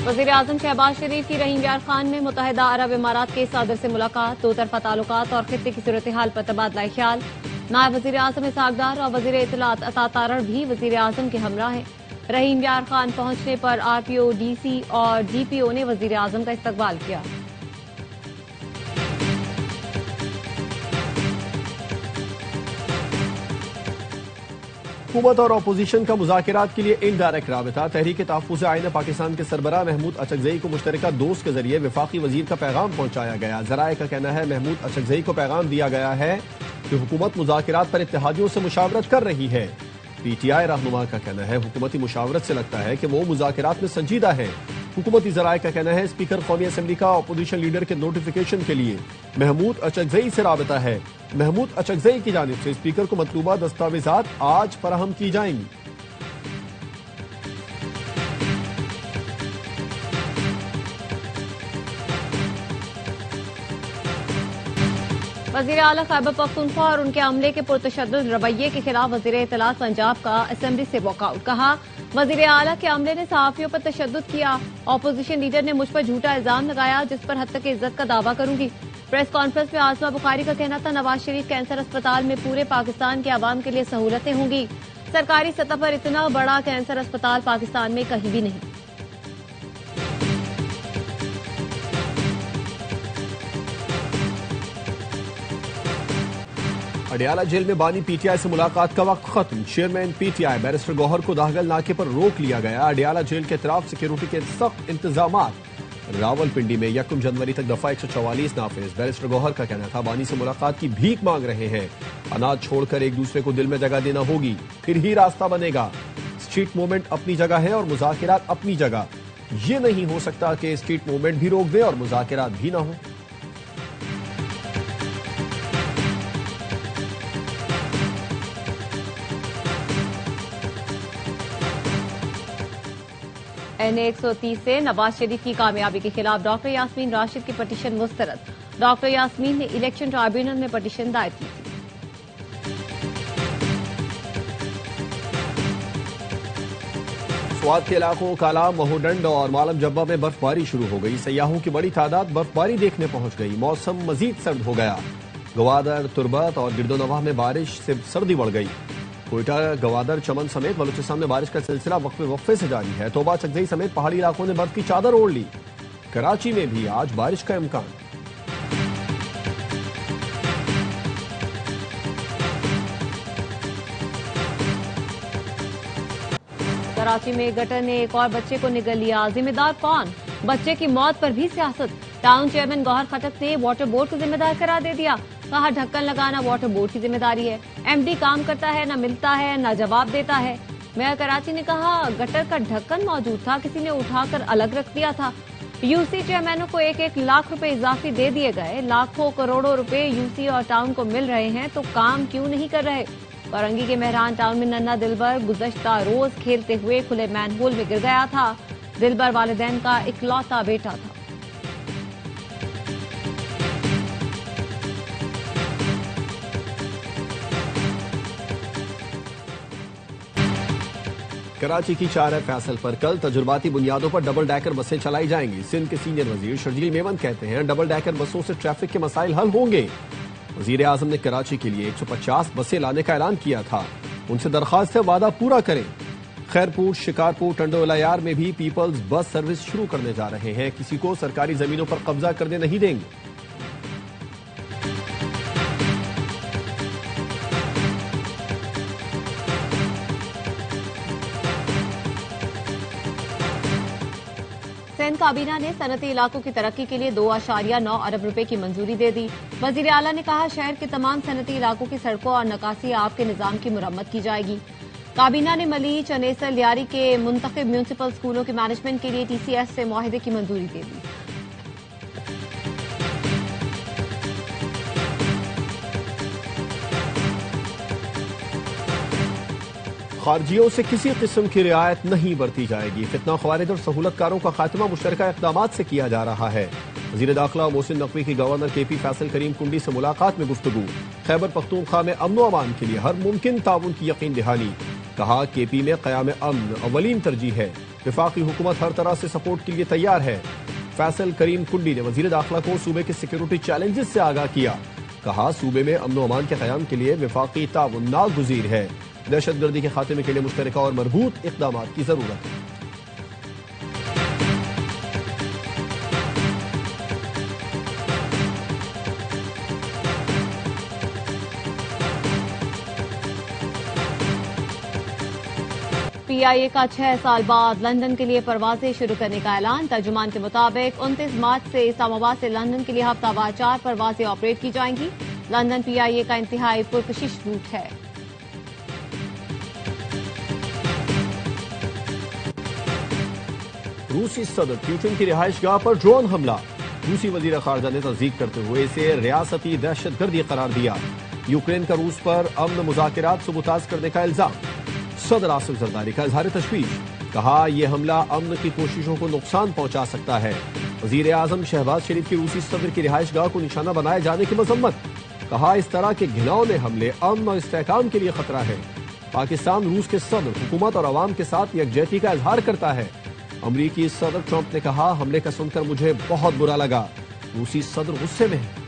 वज़ीर आज़म शहबाज शरीफ की रहीम यार खान में मुत्तहिदा अरब इमारात के सदर से मुलाकात, दो तरफा ताल्लुकात और खित्ते की सूरत हाल पर तबादला ख्याल। नायब वज़ीर आज़म इसहाक डार और वज़ीर इत्तलात अता तारड़ भी वज़ीर आज़म के हमरा हैं। रहीम यार खान पहुंचने पर आरपीओ, डीसी और जीपीओ ने वज़ीर आज़म का इस्तकबाल किया। हुकूमत और अपोजिशन का मुज़ाकिरात के लिए इनडायरेक्ट राबिता। तहरीक तहफ़्फ़ुज़ आईन पाकिस्तान के सरबराह महमूद अचकज़ई को मुश्तरका दोस्त के जरिए वफाकी वजीर का पैगाम पहुंचाया गया। ज़राए का कहना है महमूद अचकज़ई को पैगाम दिया गया है कि हुकूमत मुज़ाकिरात पर इत्तेहादियों से मुशावरत कर रही है। पीटीआई रहनुमा का कहना है हुकूमती मुशावरत से लगता है कि वो मुज़ाकिरात में संजीदा है। हुकूमती ज़राए का कहना है स्पीकर कौमी असम्बली का अपोजिशन लीडर के नोटिफिकेशन के लिए महमूद अचकज़ई से राबिता है। महमूद अचकज़ई की जानिब से स्पीकर को मतलूबा दस्तावेजात आज फराहम की जाएंगी। वज़ीर आला खैबर पख्तूनख्वा और उनके अमले के पुरतशद्दुद रवैये के खिलाफ वज़ीर इत्तलात पंजाब का असेंबली से वॉकआउट। कहा वज़ीर आला के अमले ने सहाफ़ियों पर तशद्दुद किया। अपोजिशन लीडर ने मुझ पर झूठा इल्जाम लगाया जिस पर हद तक इज्जत का दावा करूंगी। प्रेस कॉन्फ्रेंस में आसमा बुखारी का कहना था नवाज शरीफ कैंसर अस्पताल में पूरे पाकिस्तान के आवाम के लिए सहूलतें होंगी। सरकारी सतह पर इतना बड़ा कैंसर अस्पताल पाकिस्तान में कहीं भी नहीं। अडियाला जेल में बानी पीटीआई से मुलाकात का वक्त खत्म। चेयरमैन पीटीआई बैरिस्टर गौहर को दाखिल नाके पर रोक लिया गया। अडियाला जेल के तरफ सिक्योरिटी के सख्त इंतजामात। रावलपिंडी में 1 जनवरी तक दफा 144 नाफिज। बैरिस्टर गौहर का कहना था बानी से मुलाकात की भीख मांग रहे हैं। अनाज छोड़कर एक दूसरे को दिल में जगह देना होगी, फिर ही रास्ता बनेगा। स्ट्रीट मूवमेंट अपनी जगह है और मुज़ाकिरात अपनी जगह। ये नहीं हो सकता कि स्ट्रीट मूवमेंट भी रोक दे और मुज़ाकिरात भी ना हो। NA 130 से नवाज शरीफ की कामयाबी के खिलाफ डॉक्टर यास्मीन राशिद की पटिशन मुस्तरद। डॉक्टर यास्मीन ने इलेक्शन ट्राइब्यूनल में पटिशन दायर की थी। स्वात के इलाकों काला, महोडंड और मालम जब्बा में बर्फबारी शुरू हो गई। सयाहों की बड़ी तादाद बर्फबारी देखने पहुंच गई। मौसम मजीद सर्द हो गया। गवादर, तुरबत और गिरदोनवाह में बारिश से सर्दी बढ़ गई। कोयटा, गवादर, चमन समेत बलूचिस्तान में बारिश का सिलसिला वक्फे से जारी है। तोबा, चकजई समेत पहाड़ी इलाकों ने बर्फ की चादर ओढ़ ली। कराची में भी आज बारिश का इम्कान। कराची में गटर ने एक और बच्चे को निगल लिया। जिम्मेदार कौन? बच्चे की मौत पर भी सियासत। टाउन चेयरमैन गौहर खटक ने वाटर बोर्ड को जिम्मेदार करार दे दिया। कहा ढक्कन लगाना वाटर बोर्ड की जिम्मेदारी है। एमडी काम करता है, न मिलता है, न जवाब देता है। मेयर कराची ने कहा गटर का ढक्कन मौजूद था, किसी ने उठाकर अलग रख दिया था। यूसी चेयरमैनों को 1-1 लाख रुपए इजाफी दे दिए गए। लाखों करोड़ों रुपए यूसी और टाउन को मिल रहे हैं तो काम क्यों नहीं कर रहे? औरंगी के मेहरान टाउन में नन्ना दिलबर गुज़श्ता रोज खेलते हुए खुले मैनहोल में गिर गया था। दिलबर वालिदैन का इकलौता बेटा था। कराची की 4 फैसल पर कल तजुर्बाती बुनियादों पर डबल डैकर बसें चलाई जाएंगी। सिंध के सीनियर वजीर शर्जील मेमन कहते हैं डबल डैकर बसों से ट्रैफिक के मसाइल हल होंगे। वजीर आजम ने कराची के लिए 150 बसें लाने का ऐलान किया था। उनसे दरख्वास्त है वादा पूरा करें। खैरपुर, शिकारपुर, टंडोलायार में भी पीपल्स बस सर्विस शुरू करने जा रहे हैं। किसी को सरकारी जमीनों पर कब्जा करने नहीं देंगे। सिंध काबीना ने सनती इलाकों की तरक्की के लिए 2.9 अरब रुपए की मंजूरी दे दी। वजीर आला ने कहा शहर के तमाम सनती इलाकों की सड़कों और नकासी आब के निजाम की मुरम्मत की जाएगी। काबीना ने मलीच, अनेसर, लियारी के मुंतखब म्यूनिसिपल स्कूलों के मैनेजमेंट के लिए TCS से मुआहिदे की मंजूरी दे दी। खारजियों से किसी किस्म की रियायत नहीं बरती जाएगी। फितना ख्वारिज और सहूलतकारों का खात्मा मुश्तरका इक़दामात से किया जा रहा है। वज़ीर दाखिला मोहसिन नकवी की गवर्नर KP फैसल करीम कुंडी से मुलाकात में गुफ्तगू। खैबर पख्तूनख्वा में अमन व अमान के लिए हर मुमकिन ताउन की यकीन दहानी। कहा केपी में क़याम अमन अवलीन तरजीह है, वफाकी हुकूमत हर तरह से सपोर्ट के लिए तैयार है। फैसल करीम कुंडी ने वजीर दाखिला को सूबे के सिक्योरिटी चैलेंजेस से आगाह किया, कहा सूबे में अमन अमान के क़याम के लिए वफाकी ताउन नागुज़ीर है, दहशतगर्दी के खात्मे के लिए मुश्तरका और मरबूत इक़दाम की जरूरत है। PIA का 6 साल बाद लंदन के लिए परवाजें शुरू करने का ऐलान। तर्जुमान के मुताबिक 29 मार्च से इस्लामाबाद से लंदन के लिए हफ्तावार 4 परवाजें ऑपरेट की जाएंगी। लंदन PIA का इंतहाई पुरकशिश रूट है। रूसी सदर पुतिन की रिहाइशगाह पर ड्रोन हमला। रूसी वजीर खारजा ने तस्दीक करते हुए इसे रियासती दहशतगर्दी करार दिया। यूक्रेन का रूस पर अमन मुज़ाकिरात सबूताज करने का इल्जाम। सदर आसिफ जरदारी का इजहार तशवीश, कहा यह हमला अमन की कोशिशों को नुकसान पहुंचा सकता है। वजीर आजम शहबाज शरीफ की रूसी सदर की रिहाइशगाह को निशाना बनाए जाने की मजम्मत, कहा इस तरह के घिनौने हमले अमन और इस्तेहकाम के लिए खतरा है। पाकिस्तान रूस के सदर हुकूमत और अवाम के साथ यकजहती का इजहार करता है। अमरीकी सदर ट्रंप ने कहा हमले का सुनकर मुझे बहुत बुरा लगा। रूसी सदर गुस्से में है।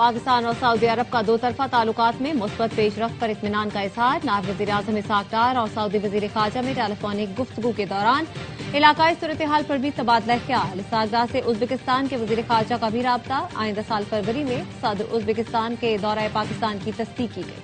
पाकिस्तान और सऊदी अरब का दो तरफा ताल्लुकात में मुस्बत पेशरफ्त पर इत्मीनान का इजहार। नायब वज़ीर आज़म इसहाक डार और सऊदी वज़ीर ख़ारजा में टेलीफोनिक गुफ्तगू के दौरान इलाकाई सूरत हाल पर भी तबादला ख्याल। इसहाक डार से उज़्बेकिस्तान के वज़ीर ख़ारजा का भी राब्ता। आइंदा साल फरवरी में सदर उज़्बेकिस्तान के दौरा पाकिस्तान की तस्दीक की गई।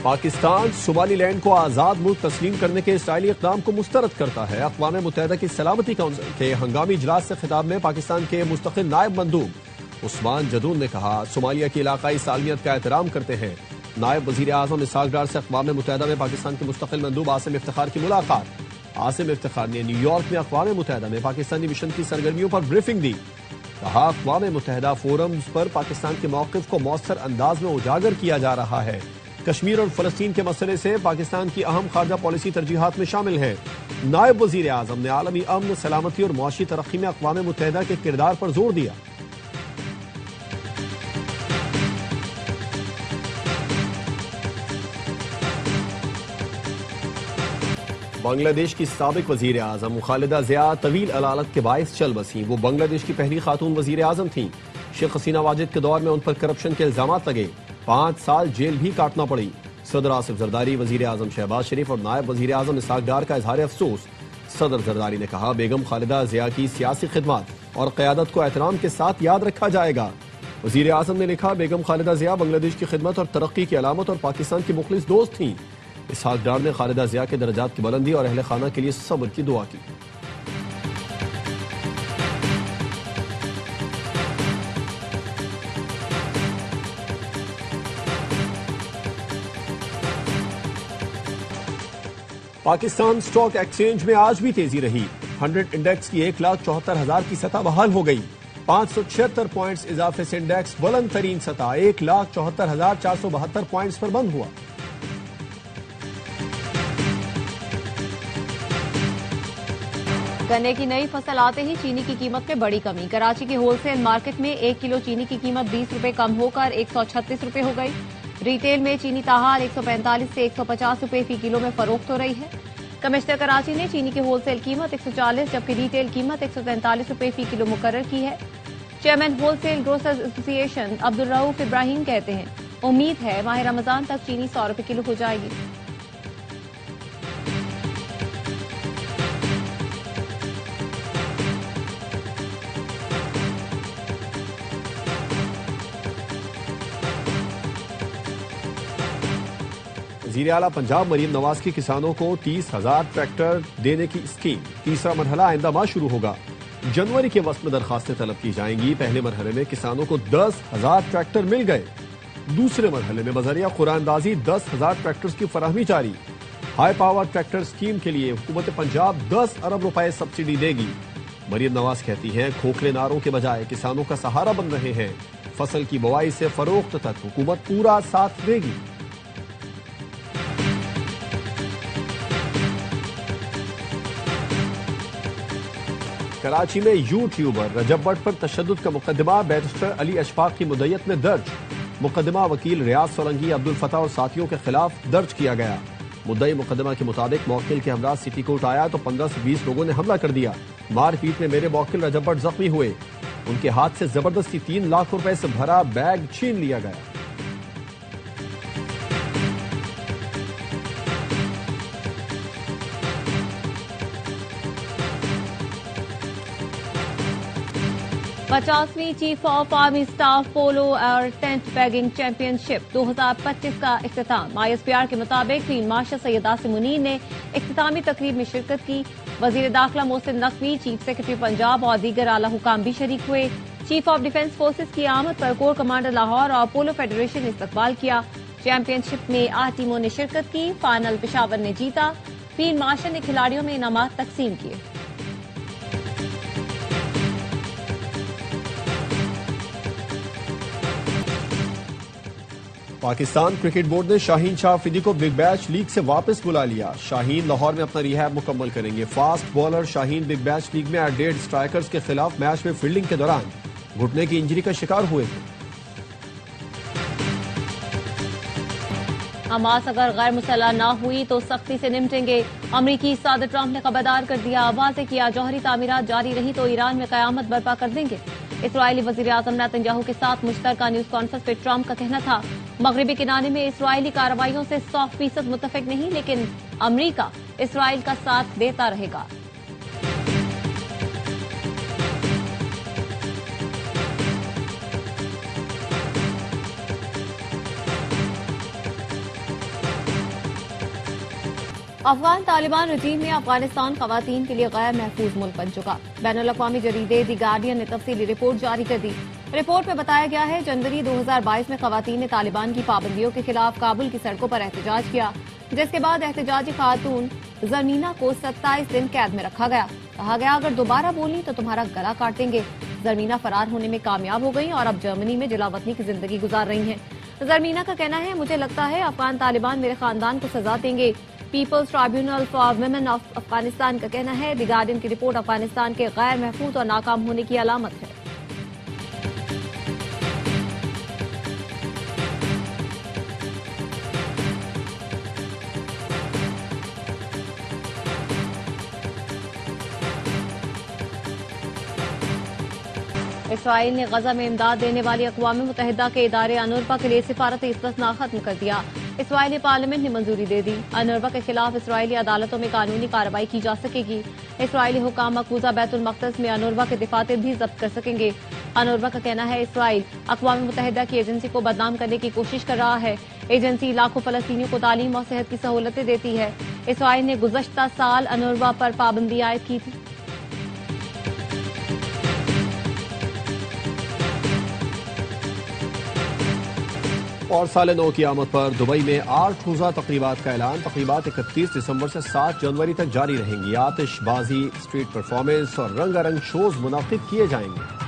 पाकिस्तान सोमालीलैंड को आजाद मुल्क तस्लीम करने के इसराइली इक़दाम को मुस्तरद करता है। अक़वाम मुत्तहिदा की सलामती काउंसिल के हंगामी इजलास से खिताब में पाकिस्तान के मुस्तक़िल नायब मंदूब उस्मान जदून ने कहा सोमालिया की इलाकाई सालमियत का एहतराम करते हैं। नायब वज़ीर आज़म इसहाक डार से अक़वाम मुत्तहिदा में पाकिस्तान के मुस्तक़िल मंदूब आसिम इफ्तिखार की मुलाकात। आसिम इफ्तिखार ने न्यूयॉर्क में अक़वाम मुत्तहिदा में पाकिस्तानी मिशन की सरगर्मियों पर ब्रीफिंग दी। कहा अक़वाम मुत्तहिदा फोरम्स पर पाकिस्तान के मौक़िफ़ को मौसर अंदाज में उजागर किया जा रहा है। कश्मीर और फलस्तीन के मसले से पाकिस्तान की अहम खारजा पॉलिसी तरजीहात में शामिल है। नायब वजीर आजम ने आलमी अमन, सलामती और मुआशी तरक्की में अक़वाम मुत्तहिदा के किरदार पर जोर दिया। बांग्लादेश की साबिक वजीर आजम खालिदा जिया तवील अदालत के बायस चल बसी। वो बांग्लादेश की पहली खातून वजीर आजम थी। शेख हसीना वाजिद के दौर में उन पर करप्शन के इल्जाम लगे, 5 साल जेल भी काटना पड़ी। सदर आसिफ जरदारी, वजीर आजम शहबाज शरीफ और नायब वजीर आजम इसहाक डार का इजहार अफसोस। सदर जरदारी ने कहा बेगम खालिदा जिया की सियासी खिदमत और क़यादत को एहतराम के साथ याद रखा जाएगा। वजीर आजम ने लिखा बेगम खालिदा जिया बांग्लादेश की खिदमत और तरक्की की अलामत और पाकिस्तान की मुखलिस दोस्त थी। इसहाक डार ने खालिदा जिया के दर्जात की बुलंदी और अहले खाना के लिए सब्र की दुआ की। पाकिस्तान स्टॉक एक्सचेंज में आज भी तेजी रही। 100 इंडेक्स की 1,74,000 की सतह बहाल हो गई। 576 पॉइंट्स इजाफे से इंडेक्स बुलंद तरीन सतह 1,74,472 पॉइंट्स पर बंद हुआ। गन्ने की नई फसल आते ही चीनी की कीमत में बड़ी कमी। कराची के होलसेल मार्केट में 1 किलो चीनी की कीमत 20 रुपए कम होकर 136 रुपए हो गई। रिटेल में चीनी ताहाल 145 से 150 रुपए फी किलो में फरोख्त हो रही है। कमिश्नर कराची ने चीनी की होलसेल कीमत 140 जबकि रिटेल कीमत 143 रुपए फी किलो मुकर्रर की है। Chairman wholesale grocers association Abdul Rauf Ibrahim कहते हैं उम्मीद है माह रमजान तक चीनी 100 रुपए किलो हो जाएगी। वज़ीर आला पंजाब मरीम नवाज की किसानों को 30,000 ट्रैक्टर देने की स्कीम तीसरा मरहला आइंदा माह शुरू होगा। जनवरी के वक्त में दरखास्तें तलब की जाएंगी। पहले मरहले में किसानों को 10,000 ट्रैक्टर मिल गए। दूसरे मरहले में बजरिया कुरानदाजी 10,000 ट्रैक्टर्स की फराहमी जारी। हाई पावर ट्रैक्टर स्कीम के लिए हुकूमत पंजाब 10 अरब रुपए सब्सिडी देगी। मरीम नवाज कहती हैं खोखले नारों के बजाय किसानों का सहारा बन रहे हैं। फसल की बुआई से फरोख्त तक हुकूमत पूरा साथ देगी। कराची में यूट्यूबर रजब भट्ट पर तशद्दुद का मुकदमा बैरिस्टर अली अशफाक की मुद्दत में दर्ज। मुकदमा वकील रियाज सोलंकी, अब्दुल फता और साथियों के खिलाफ दर्ज किया गया। मुद्दई मुकदमा के मुताबिक मौकिल के हमरा सिटी कोर्ट आया तो 15 से 20 लोगों ने हमला कर दिया। मारपीट में मेरे मौकिल रजब भट्ट जख्मी हुए। उनके हाथ से जबरदस्ती 3 लाख रुपए से भरा बैग छीन लिया गया। पचासवीं चीफ ऑफ आर्मी स्टाफ पोलो और टेंट बैगिंग चैंपियनशिप 2025 का इख्तिताम। ISPR के मुताबिक फील्ड मार्शल सैयद आसिम मुनीर ने इख्तितामी तकरीब में शिरकत की। वजीर दाखिला मोहसिन नकवी, चीफ सेक्रेटरी पंजाब और दीगर आला हुकाम भी शरीक हुए। चीफ ऑफ डिफेंस फोर्सेज की आमद पर कोर कमांडर लाहौर और पोलो फेडरेशन ने इस्तकबाल किया। चैंपियनशिप में 8 टीमों ने शिरकत की। फाइनल पेशावर ने जीता। फील्ड मार्शल ने खिलाड़ियों में इनामात तकसीम किए। पाकिस्तान क्रिकेट बोर्ड ने शाहीन शाह अफरीदी को बिग बैश लीग से वापस बुला लिया। शाहीन लाहौर में अपना रिहैब मुकम्मल करेंगे। Fast bowler Shaheen big bash league में एडेड स्ट्राइकर्स के खिलाफ मैच में फील्डिंग के दौरान घुटने की इंजरी का शिकार हुए थे। हमास अगर गैर मुसल्लह न हुई तो सख्ती से निपटेंगे। अमरीकी सदर ट्रंप ने खबरदार कर दिया, वाज़ेह किया जौहरी तामीरात जारी रही तो ईरान में कयामत बर्पा कर देंगे। इसराइली वजीर आजम नेतन्याहू के साथ मुश्तरका न्यूज कॉन्फ्रेंस पे ट्रंप का कहना था, मगरबी किनारे में इसराइली कार्रवाइयों से 100% मुतफिक नहीं, लेकिन अमरीका इसराइल का साथ देता रहेगा। अफगान तालिबान रजीम में अफगानिस्तान खवातीन के लिए गैर महफूज मुल्क बन चुका। बैनुल अक़वामी जरीदे दी गार्डियन ने तफसीली रिपोर्ट जारी कर दी। रिपोर्ट में बताया गया है, जनवरी 2022 में खवातीन ने तालिबान की पाबंदियों के खिलाफ काबुल की सड़कों पर एहतजाज किया, जिसके बाद एहतजाजी खातून जरमीना को 27 दिन कैद में रखा गया। कहा गया, अगर दोबारा बोली तो तुम्हारा गला काट देंगे। जरमीना फरार होने में कामयाब हो गई और अब जर्मनी में जिलावतनी की जिंदगी गुजार रही हैं। जरमीना का कहना है, मुझे लगता है अफगान तालिबान मेरे खानदान को सजा देंगे। People's tribunal for women of Afghanistan का कहना है, द गार्डियन की रिपोर्ट अफगानिस्तान के गैर महफूज और नाकाम होने की अलामत है। इसराइल ने गजा में इमदाद देने वाली अक़वाम मुत्तहिदा के इदारे अनूरवा के लिए सिफारती इस्तिस्ना खत्म कर दिया। इसराइली पार्लियामेंट ने मंजूरी दे दी। अनूरवा के खिलाफ इसराइली अदालतों में कानूनी कार्रवाई की जा सकेगी। इसराइली हुकाम मकबूजा बैतुल मक़दस में अनूरवा के दफातर भी जब्त कर सकेंगे। अनूरवा का कहना है, इसराइल अक़वाम मुत्तहिदा की एजेंसी को बदनाम करने की कोशिश कर रहा है। एजेंसी लाखों फलस्तीनियों को तालीम और सेहत की सहूलतें देती है। इसराइल ने गुज़श्ता साल अनूरवा पर पाबंदी आयद की थी। और साल नौ की आमद पर दुबई में 8 रोजा तकरीबात का ऐलान। तकरीबात 31 दिसंबर से 7 जनवरी तक जारी रहेंगी। आतिशबाजी, स्ट्रीट परफॉर्मेंस और रंगारंग शोज मुनाकिद किए जाएंगे।